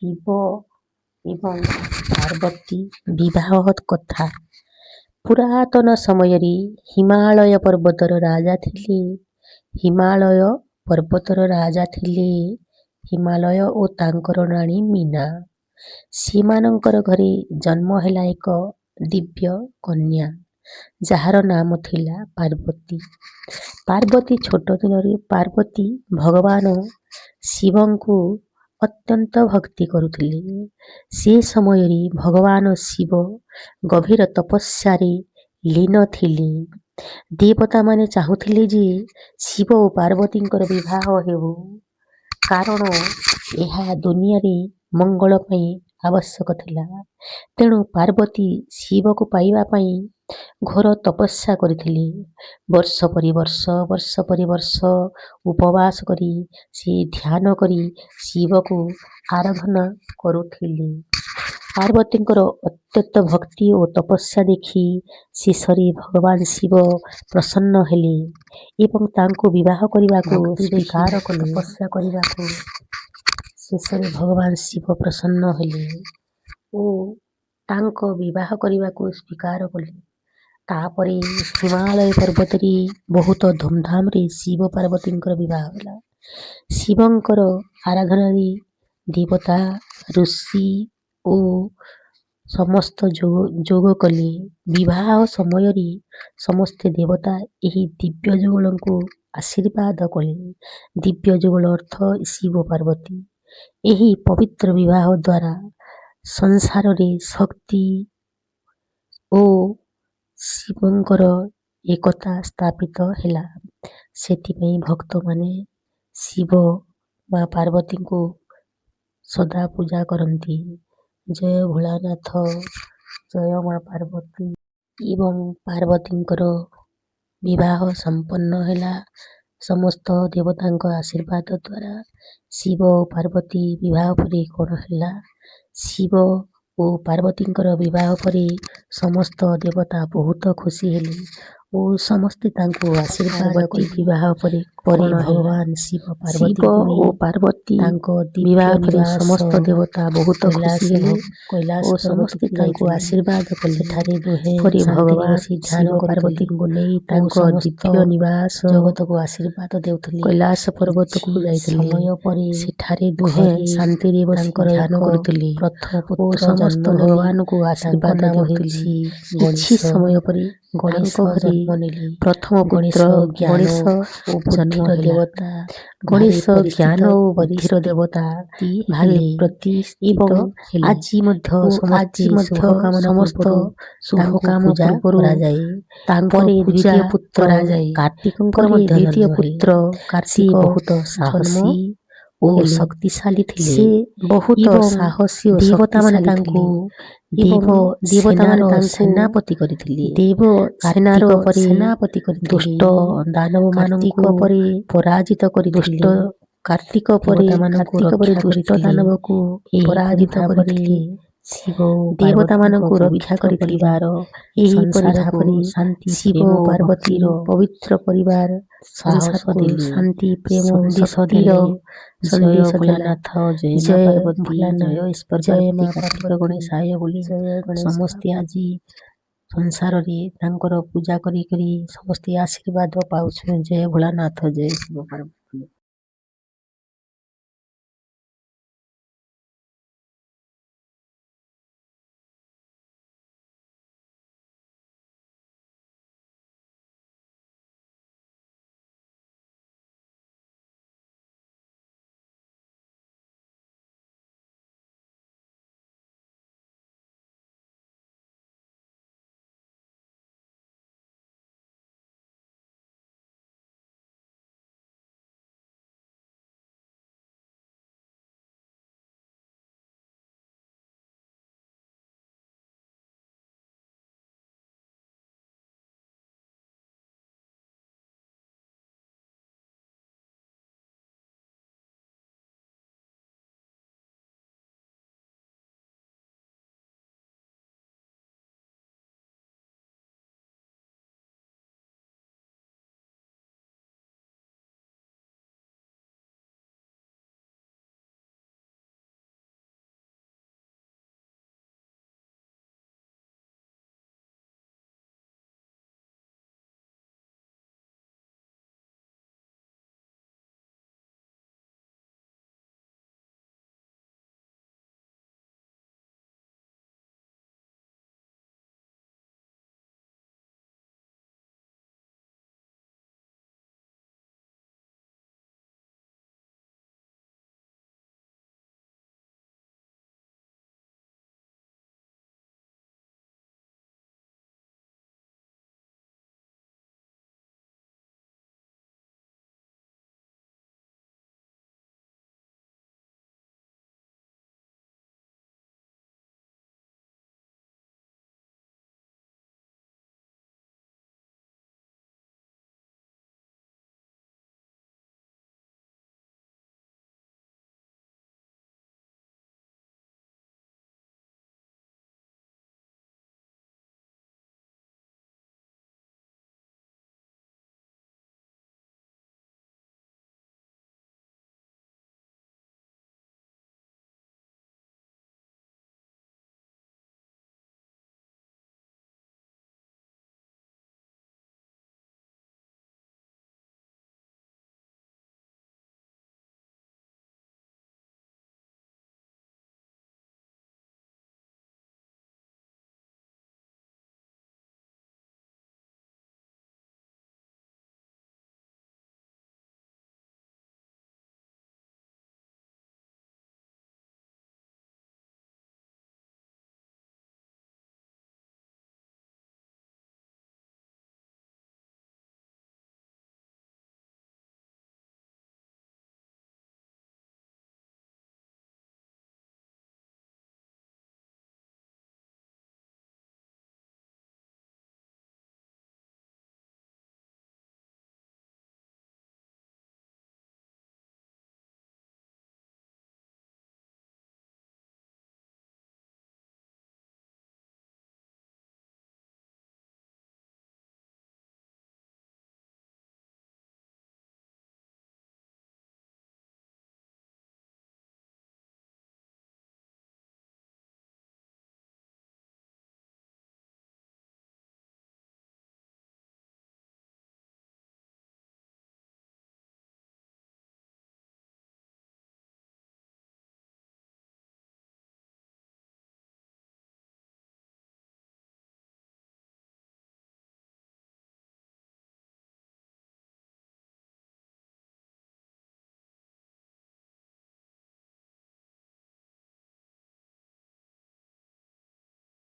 ଶିବ ଏବଂ ପାର୍ବତୀ ବିବାହ କଥା। ପୁରାତନ ସମୟରେ ହିମାଳୟ ପର୍ବତର ରାଜା ଥିଲେ। ହିମାଳୟ ଓ ତାଙ୍କର ରାଣୀ ମୀନା। ସେମାନଙ୍କର ଘରେ ଜନ୍ମ ହେଲା ଏକ ଦିବ୍ୟ କନ୍ୟା, ଯାହାର ନାମ ଥିଲା ପାର୍ବତୀ। ପାର୍ବତୀ ଛୋଟ ଦିନରୁ ଭଗବାନ ଶିବଙ୍କୁ ଅତ୍ୟନ୍ତ ଭକ୍ତି କରୁଥିଲେ। ସେ ସମୟରେ ଭଗବାନ ଶିବ ଗଭୀର ତପସ୍ୟାରେ ଲୀନ ଥିଲେ। ଦେବତାମାନେ ଚାହୁଁଥିଲେ ଯେ ଶିବ ଓ ପାର୍ବତୀଙ୍କର ବିବାହ ହେଉ, କାରଣ ଏହା ଦୁନିଆରେ ମଙ୍ଗଳ ପାଇଁ ଆବଶ୍ୟକ ଥିଲା। ତେଣୁ ପାର୍ବତୀ ଶିବକୁ ପାଇବା ପାଇଁ ଘୋର ତପସ୍ୟା କରିଥିଲେ। ବର୍ଷ ପରି ବର୍ଷ ଉପବାସ କରି ସେ ଧ୍ୟାନ କରି ଶିବକୁ ଆରାଧନା କରୁଥିଲେ। ପାର୍ବତୀଙ୍କର ଅତ୍ୟନ୍ତ ଭକ୍ତି ଓ ତପସ୍ୟା ଦେଖି ଶେଷରେ ଭଗବାନ ଶିବ ପ୍ରସନ୍ନ ହେଲେ ଏବଂ ତାଙ୍କୁ ବିବାହ କରିବାକୁ ସ୍ୱୀକାର କଲେ। ତପସ୍ୟା କରିବାକୁ ଶେଷରେ ଭଗବାନ ଶିବ ପ୍ରସନ୍ନ ହେଲେ ଓ ତାଙ୍କ ବିବାହ କରିବାକୁ ସ୍ୱୀକାର କଲେ। ତାପରେ ହିମାଳୟ ପର୍ବତରେ ବହୁତ ଧୁମଧାମରେ ଶିବ ପାର୍ବତୀଙ୍କର ବିବାହ ହେଲା। ଶିବଙ୍କର ଆରାଧନାରେ ଦେବତା, ଋଷି ଓ ସମସ୍ତ ଯୋଗ କଲେ। ବିବାହ ସମୟରେ ସମସ୍ତେ ଦେବତା ଏହି ଦିବ୍ୟ ଯୁଗଳଙ୍କୁ ଆଶୀର୍ବାଦ କଲେ। ଦିବ୍ୟ ଯୁଗଳ ଅର୍ଥ ଶିବ ପାର୍ବତୀ। ଏହି ପବିତ୍ର ବିବାହ ଦ୍ୱାରା ସଂସାରରେ ଶକ୍ତି ଓ ଶିବଙ୍କର ଏକତା ସ୍ଥାପିତ ହେଲା। ସେଥିପାଇଁ ଭକ୍ତମାନେ ଶିବ ମା ପାର୍ବତୀଙ୍କୁ ସଦା ପୂଜା କରନ୍ତି। ଜୟ ଭୋଳାନାଥ, ଜୟ ମା ପାର୍ବତୀ। ଏବଂ ପାର୍ବତୀଙ୍କର ବିବାହ ସମ୍ପନ୍ନ ହେଲା ସମସ୍ତ ଦେବତାଙ୍କ ଆଶୀର୍ବାଦ ଦ୍ୱାରା। ଶିବ ଓ ପାର୍ବତୀ ବିବାହ ପରେ କ'ଣ ହେଲା? ଶିବ ଓ ପାର୍ବତୀଙ୍କର ବିବାହ ପରେ ସମସ୍ତ ଦେବତା ବହୁତ ଖୁସି ହେଲେ ଓ ସମସ୍ତେ ତାଙ୍କୁ ଆଶୀର୍ବାଦ କରି ବିବାହ ପରେ ଭଗବାନ ଶିବ ଓ ପାର୍ବତୀ ତାଙ୍କ ବିବାହ ପରେ ସମସ୍ତ ଦେବତା ବହୁତ ଖୁସି ହେଲେ ଓ ସମସ୍ତେ ତାଙ୍କୁ ଆଶୀର୍ବାଦ କଲେ। ସେଠାରେ ଦୁହେଁ ଭଗବାନ ଶିବ ପାର୍ବତୀଙ୍କୁ ନେଇ ତାଙ୍କ ଦିବ୍ୟ ନିବାସ ଜଗତକୁ ଆଶୀର୍ବାଦ ଦେଉଥିଲେ। କୈଳାସ ପର୍ବତକୁ ଯାଇଥିଲେ। ସମୟ ପରେ ସେଠାରେ ଦୁହେଁ ଶାନ୍ତିରେ ବସି ଧ୍ୟାନ କରୁଥିଲେ ଓ ସମସ୍ତ ଭଗବାନଙ୍କୁ ଆଶୀର୍ବାଦ ଦେଉଥିଲେ। କିଛି ସମୟ ପରେ ଗଣେଶ ଜନ୍ମ ନେଲେ। ପ୍ରଥମ ପୁତ୍ର ଗଣେଶ ଓ ବୁଦ୍ଧିର ଦେବତା। ଗଣେଶ ଜ୍ଞାନ ଓ ବୁଦ୍ଧିର ଦେବତା ଭାବେ ପ୍ରତିଷ୍ଠିତ ହେଲେ। ଆଜି ମଧ୍ୟ ସମସ୍ତ ଶୁଭ କାମ ପୂର୍ବରୁ ତାଙ୍କର ଦ୍ୱିତୀୟ ପୁତ୍ର କାର୍ତ୍ତିକଙ୍କର ମଧ୍ୟ ଦ୍ୱିତୀୟ ପୁତ୍ର କାର୍ତ୍ତିକ ବହୁତ ସାହସୀ ଓ ଶକ୍ତିଶାଳୀ ଥିଲେ। ସେ ବହୁତ ସାହସୀ ଓ ଦେବତାମାନେ ତାଙ୍କୁ ସେନାପତି କରିଥିଲେ। ସେନାର ସେନାପତି କରିଥିଲେ। ଦୁଷ୍ଟ ଦାନବ ମାନଙ୍କୁ ପରାଜିତ କରିଥିଲେ। କାର୍ତ୍ତିକ ପରେ ଦୁଷ୍ଟ ଦାନବକୁ ପରାଜିତ କରିଥିଲେ। ଶିବ ଦେବତାମାନଙ୍କୁ ରକ୍ଷା କରିଥିବାର ଏହିପରି ଭାବରେ ଶିବ ଓ ପାର୍ବତୀର ପବିତ୍ର ପରିବାର ସଂସାରକୁ ଶାନ୍ତି ପ୍ରେମ ଶକ୍ତିର ସନ୍ଦେଶ ଦେଲା। ଜୟ ଭୋଳାନାଥ, ଜୟ ମା କାର୍ତ୍ତିକ ଗଣେଶାୟ ବୋଲି ସମସ୍ତେ ଆଜି ସଂସାରରେ ତାଙ୍କର ପୂଜା କରି ସମସ୍ତେ ଆଶୀର୍ବାଦ ପାଉଛୁ। ଜୟ ଭୋଳାନାଥ, ଜୟ ଶିବ ପାର୍ବତୀ।